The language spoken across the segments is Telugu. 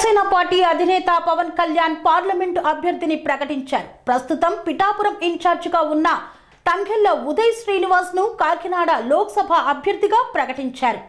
జనసేన పార్టీ అధినేత పవన్ కళ్యాణ్ పార్లమెంటు అభ్యర్థిని ప్రకటించారు. ప్రస్తుతం పిఠాపురం ఇన్ఛార్జిగా ఉన్న తంగెళ్ల ఉదయ్ శ్రీనివాస్ ను కాకినాడ లోక్సభ అభ్యర్థిగా ప్రకటించారు.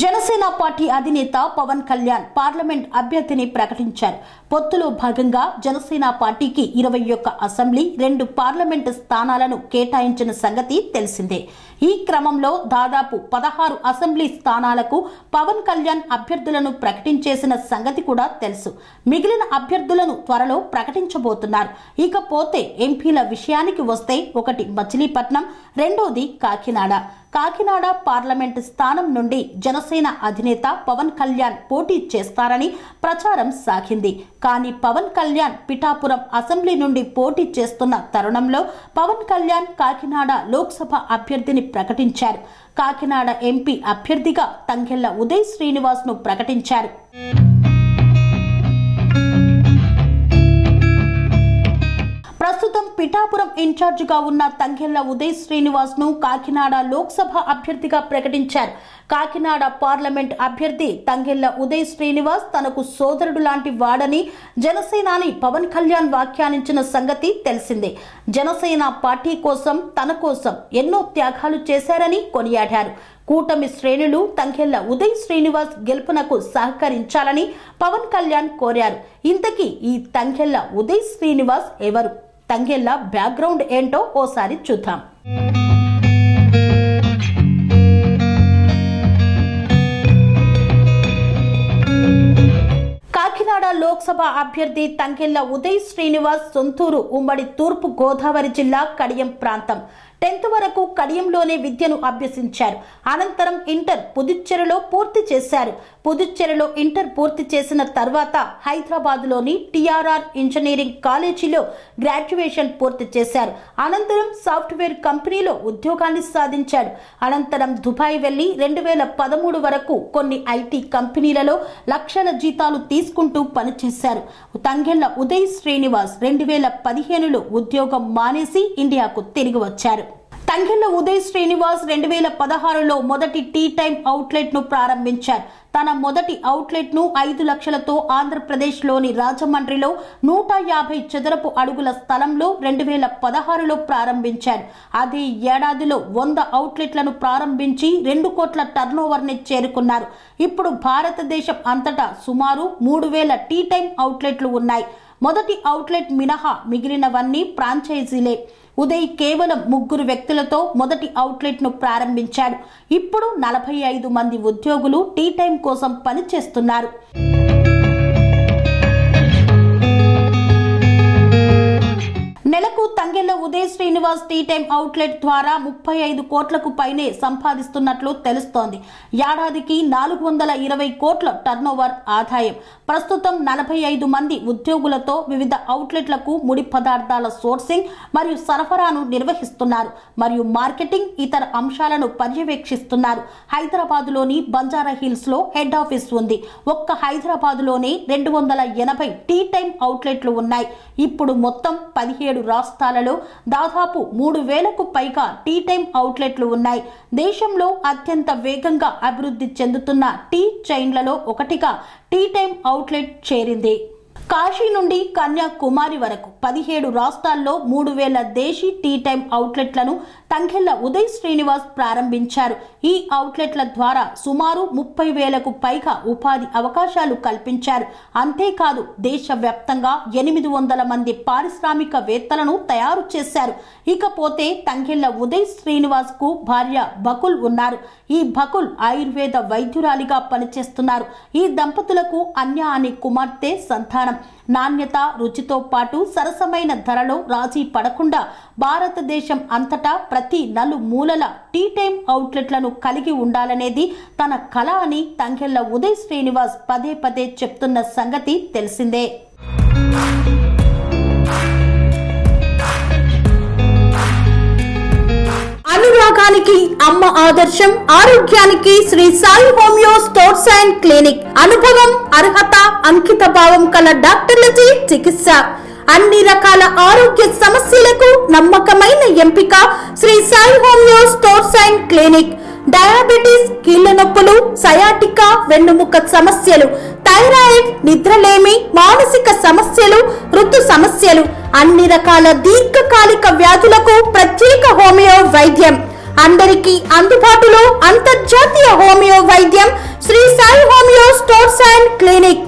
జనసేన పార్టీ అధినేత పవన్ కళ్యాణ్ పార్లమెంట్ అభ్యర్థిని ప్రకటించారు. పొత్తులో భాగంగా జనసేన పార్టీకి 21 అసెంబ్లీ 2 పార్లమెంటు స్థానాలను కేటాయించిన సంగతి తెలిసిందే. ఈ క్రమంలో దాదాపు 16 అసెంబ్లీ స్థానాలకు పవన్ కళ్యాణ్ అభ్యర్థులను ప్రకటించేసిన సంగతి కూడా తెలుసు. మిగిలిన అభ్యర్థులను త్వరలో ప్రకటించబోతున్నారు. ఇకపోతే ఎంపీల విషయానికి వస్తే ఒకటి మచిలీపట్నం, రెండోది కాకినాడ. కాకినాడ పార్లమెంటు స్థానం నుండి జనసేన అధినేత పవన్ కళ్యాణ్ పోటీ చేస్తారని ప్రచారం సాగింది. కానీ పవన్ కళ్యాణ్ పిఠాపురం అసెంబ్లీ నుండి పోటీ చేస్తున్న తరుణంలో పవన్ కళ్యాణ్ కాకినాడ లోక్సభ అభ్యర్థిని ప్రకటించారు. కాకినాడ ఎంపీ అభ్యర్థిగా తంగెళ్ల ఉదయ్ శ్రీనివాస్ ను ప్రకటించారు. ప్రస్తుతం పిఠాపురం ఇన్ఛార్జిగా ఉన్న తంగెళ్ల ఉదయ్ శ్రీనివాస్ ను కాకినాడ లోక్సభ అభ్యర్థిగా ప్రకటించారు. కాకినాడ పార్లమెంట్ అభ్యర్థి తంగెళ్ల ఉదయ్ శ్రీనివాస్ తనకు సోదరుడు లాంటి వాడని జనసేనాని పవన్ కళ్యాణ్ వ్యాఖ్యానించిన సంగతి తెలిసిందే. జనసేన పార్టీ కోసం తన కోసం ఎన్నో త్యాగాలు చేశారని కొనియాడారు. కూటమి శ్రేణులు తంగెళ్ల ఉదయ్ శ్రీనివాస్ గెలుపునకు సహకరించాలని పవన్ కళ్యాణ్ కోరారు. ఇంతకీ ఈ తంగెళ్ల ఉదయ్ శ్రీనివాస్ ఎవరు? తంగెళ్ల బ్యాక్గ్రౌండ్ ఏంటో ఓసారి చూద్దాం. కాకినాడ లోక్సభ అభ్యర్థి తంగెళ్ల ఉదయ్ శ్రీనివాస్ సొంతూరు ఉమ్మడి తూర్పు గోదావరి జిల్లా కడియం ప్రాంతం. 10th వరకు కడియంలోనే విద్యను అభ్యసించారు. అనంతరం ఇంటర్ పుదుచ్చేరిలో పూర్తి చేశారు. పుదుచ్చేరిలో ఇంటర్ పూర్తి చేసిన తర్వాత హైదరాబాద్లోని టిఆర్ఆర్ ఇంజనీరింగ్ కాలేజీలో గ్రాడ్యుయేషన్ పూర్తి చేశారు. అనంతరం సాఫ్ట్వేర్ కంపెనీలో ఉద్యోగాన్ని సాధించాడు. అనంతరం దుబాయ్ వెళ్లి 2013 వరకు కొన్ని ఐటీ కంపెనీలలో లక్షల జీతాలు తీసుకుంటూ పనిచేశారు. తంగెళ్ల ఉదయ్ శ్రీనివాస్ 2015లో ఉద్యోగం మానేసి ఇండియాకు తిరిగి వచ్చారు. తంగెళ్ల ఉదయ్ శ్రీనివాస్ 2016లో మొదటి టీ టైమ్ అవుట్లెట్ ను ప్రారంభించారు. తన మొదటి అవుట్లెట్ ను 5 లక్షలతో ఆంధ్రప్రదేశ్లోని రాజమండ్రిలో 150 చదరపు అడుగుల స్థలంలో 2016లో ప్రారంభించారు. అదే ఏడాదిలో 100 అవుట్లెట్లను ప్రారంభించి 2 కోట్ల టర్నోవర్ ని చేరుకున్నారు. ఇప్పుడు భారతదేశం అంతటా సుమారు 3000 టీ టైమ్ అవుట్లెట్లు ఉన్నాయి. మొదటి అవుట్లెట్ మినహా మిగిలినవన్నీ ఫ్రాంచైజీలే. ఉదయ్ కేవలం 3 వ్యక్తులతో మొదటి అవుట్లెట్ ను ప్రారంభించాడు. ఇప్పుడు 45 మంది ఉద్యోగులు టీ టైం కోసం పనిచేస్తున్నారు. నెలకు Thangella Uday Srinivas tea time outlet ద్వారా 35 కోట్లకు పైనే సంపాదిస్తున్నట్లు తెలుస్తోంది. ఏడాదికి 420 కోట్ల టర్నోవర్ ఆదాయం. ప్రస్తుతం 45 మంది ఉద్యోగులతో వివిధ అవుట్లెట్లకు ముడి పదార్థాల సోర్సింగ్ మరియు సరఫరాను నిర్వహిస్తున్నారు మరియు మార్కెటింగ్ ఇతర అంశాలను పర్యవేక్షిస్తున్నారు. హైదరాబాద్లోని బంజారా హిల్స్ లో హెడ్ ఆఫీస్ ఉంది. ఒక్క హైదరాబాద్లోనే 280 టీ టైం అవుట్లెట్లు ఉన్నాయి. ఇప్పుడు మొత్తం 17 రాష్ట్రాలలో దాదాపు 3000కు పైగా టీ టైం అవుట్లెట్లు ఉన్నాయి. దేశంలో అత్యంత వేగంగా అభివృద్ధి చెందుతున్న టీ చైన్లలో ఒకటిగా టీ టైం అవుట్లెట్ చేరింది. కాశీ నుండి కన్యాకుమారి వరకు 17 రాష్ట్రాల్లో 3000 దేశీ టీ టైం అవుట్లెట్లను తంగెళ్ల ఉదయ్ శ్రీనివాస్ ప్రారంభించారు. ఈ అవుట్లెట్ల ద్వారా సుమారు 30,000కు పైగా ఉపాధి అవకాశాలు కల్పించారు. అంతేకాదు దేశవ్యాప్తంగా 800 మంది పారిశ్రామికవేత్తలను తయారు చేశారు. ఇకపోతే తంగెళ్ల ఉదయ్ శ్రీనివాస్ కు భార్య బకుల్ ఉన్నారు. ఈ బకుల్ ఆయుర్వేద వైద్యురాలిగా పనిచేస్తున్నారు. ఈ దంపతులకు అన్య అనే కుమార్తె సంతానం. నాణ్యత, రుచితో పాటు సరసమైన ధరలో రాజీ పడకుండా భారతదేశం అంతటా ప్రతి నలుమూలల టీ టైం అవుట్లెట్లను కలిగి ఉండాలనేది తన కళ అని తంగెళ్ల ఉదయ్ శ్రీనివాస్ పదే పదే చెప్తున్న సంగతి తెలిసిందే. అనురాగానికి అమ్మ ఆదర్శం, ఆరోగ్యానికి Sri Sai homeo stores and clinic. అనుభవం, అర్హత, అంకిత భావం కల డాక్టర్లచే చికిత్స. అన్ని రకాల ఆరోగ్య సమస్యలకు నమ్మకమైన ఎంపిక Sri Sai homeo stores and clinic. Diabetes, కీళ్ల నొప్పులు, సయాటికా, వెన్నుముక సమస్యలు, థైరాయిడ్, నిద్రలేమి, మానసిక సమస్యలు, ఋతు సమస్యలు, అన్ని రకాల దీర్ఘకాలిక వ్యాధులకు ప్రత్యేక హోమియో వైద్యం. అందరికీ అందుబాటులో అంతర్జాతీయ హోమియో వైద్యం Sri Sai homeo stores and clinic.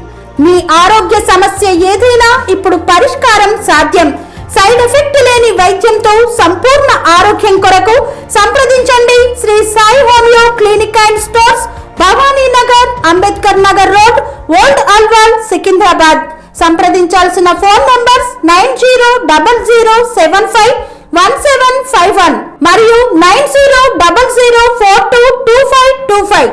మీ ఆరోగ్య సమస్య ఏదైనా ఇప్పుడు పరిష్కారం సాధ్యం. సైడ్ ఎఫెక్ట్ లేని వైద్యంతో సంపూర్ణ ఆరోగ్యం కొరకు సంప్రదించండి Sri Sai homeo clinic and stores, Bhavani Nagar, Ambedkar Nagar road, old Alwal, Secunderabad. సంప్రదించాల్సిన ఫోన్ నంబర్స్ 9000751751 మరియు 9000422525.